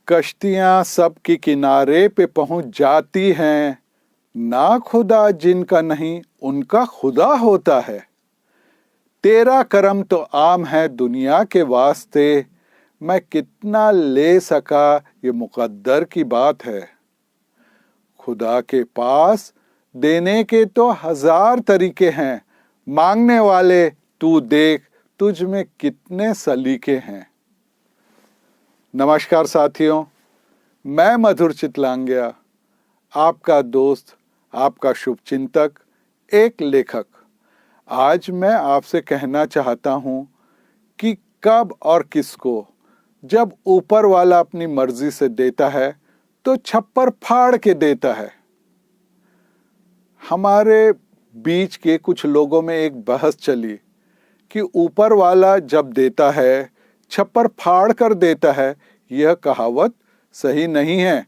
कश्तियां सबकी किनारे पे पहुंच जाती हैं, ना खुदा जिनका नहीं उनका खुदा होता है। तेरा करम तो आम है दुनिया के वास्ते, मैं कितना ले सका ये मुकद्दर की बात है। खुदा के पास देने के तो 1000 तरीके हैं, मांगने वाले तू देख तुझ में कितने सलीके हैं। नमस्कार साथियों, मैं मधुर चितलांग्या, आपका दोस्त, आपका शुभचिंतक, एक लेखक। आज मैं आपसे कहना चाहता हूं कि कब और किसको जब ऊपर वाला अपनी मर्जी से देता है तो छप्पर फाड़ के देता है। हमारे बीच के कुछ लोगों में एक बहस चली कि ऊपर वाला जब देता है छप्पर फाड़ कर देता है। यह कहावत सही नहीं है,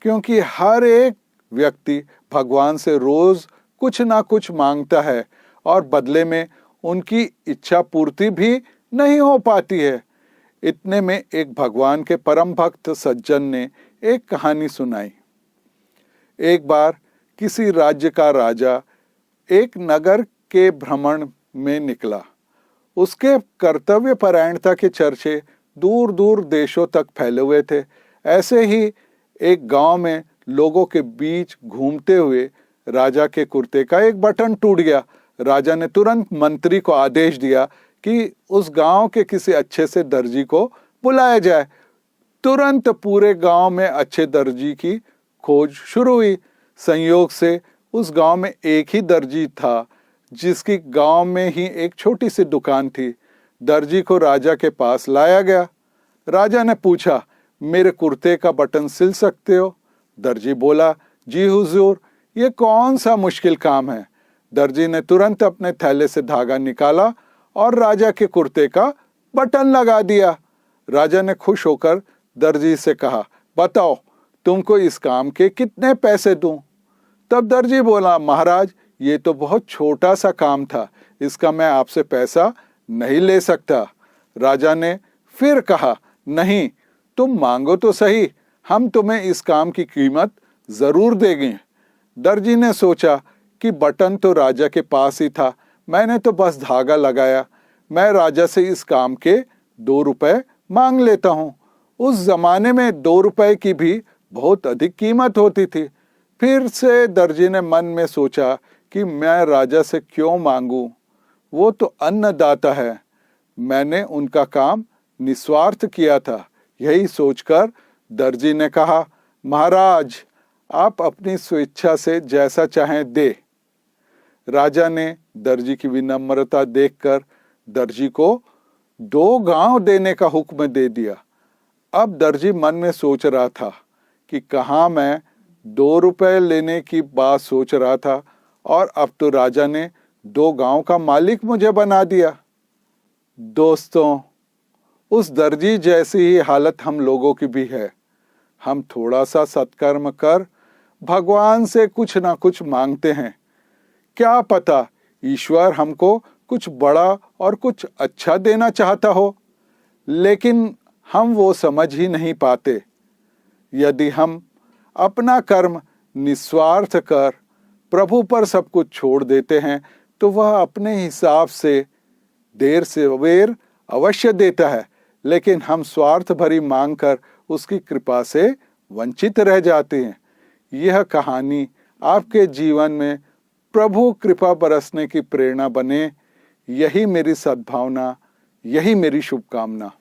क्योंकि हर एक व्यक्ति भगवान से रोज कुछ ना कुछ मांगता है और बदले में उनकी इच्छा पूर्ति भी नहीं हो पाती है। इतने में एक भगवान के परम भक्त सज्जन ने एक कहानी सुनाई। एक बार किसी राज्य का राजा एक नगर के भ्रमण में निकला। उसके कर्तव्य परायणता के चर्चे दूर दूर देशों तक फैले हुए थे। ऐसे ही एक गांव में लोगों के बीच घूमते हुए राजा के कुर्ते का एक बटन टूट गया। राजा ने तुरंत मंत्री को आदेश दिया कि उस गांव के किसी अच्छे से दर्जी को बुलाया जाए। तुरंत पूरे गांव में अच्छे दर्जी की खोज शुरू हुई। संयोग से उस गांव में एक ही दर्जी था, जिसकी गांव में ही एक छोटी सी दुकान थी। दर्जी को राजा के पास लाया गया। राजा ने पूछा, मेरे कुर्ते का बटन सिल सकते हो? दर्जी बोला, जी हुजूर, ये कौन सा मुश्किल काम है। दर्जी ने तुरंत अपने थैले से धागा निकाला और राजा के कुर्ते का बटन लगा दिया। राजा ने खुश होकर दर्जी से कहा, बताओ तुमको इस काम के कितने पैसे दूं? तब दर्जी बोला, महाराज, ये तो बहुत छोटा सा काम था, इसका मैं आपसे पैसा नहीं ले सकता। राजा ने फिर कहा, नहीं, तुम मांगो तो सही, हम तुम्हें इस काम की कीमत जरूर देंगे। दर्जी ने सोचा कि बटन तो राजा के पास ही था, मैंने तो बस धागा लगाया, मैं राजा से इस काम के 2 रुपए मांग लेता हूँ। उस जमाने में 2 रुपए की भी बहुत अधिक कीमत होती थी। फिर से दर्जी ने मन में सोचा कि मैं राजा से क्यों मांगूं, वो तो अन्नदाता है, मैंने उनका काम निस्वार्थ किया था। यही सोचकर दर्जी ने कहा, महाराज, आप अपनी स्वेच्छा से जैसा चाहें दे। राजा ने दर्जी की विनम्रता देखकर दर्जी को 2 गांव देने का हुक्म दे दिया। अब दर्जी मन में सोच रहा था कि कहाँ मैं 2 रुपए लेने की बात सोच रहा था और अब तो राजा ने 2 गांव का मालिक मुझे बना दिया। दोस्तों, उस दर्जी जैसी ही हालत हम लोगों की भी है। हम थोड़ा सा सत्कर्म कर भगवान से कुछ ना कुछ मांगते हैं। क्या पता ईश्वर हमको कुछ बड़ा और कुछ अच्छा देना चाहता हो, लेकिन हम वो समझ ही नहीं पाते। यदि हम अपना कर्म निस्वार्थ कर प्रभु पर सब कुछ छोड़ देते हैं तो वह अपने हिसाब से देर से अबेर अवश्य देता है, लेकिन हम स्वार्थ भरी मांग कर उसकी कृपा से वंचित रह जाते हैं। यह कहानी आपके जीवन में प्रभु कृपा बरसने की प्रेरणा बने, यही मेरी सद्भावना, यही मेरी शुभकामना।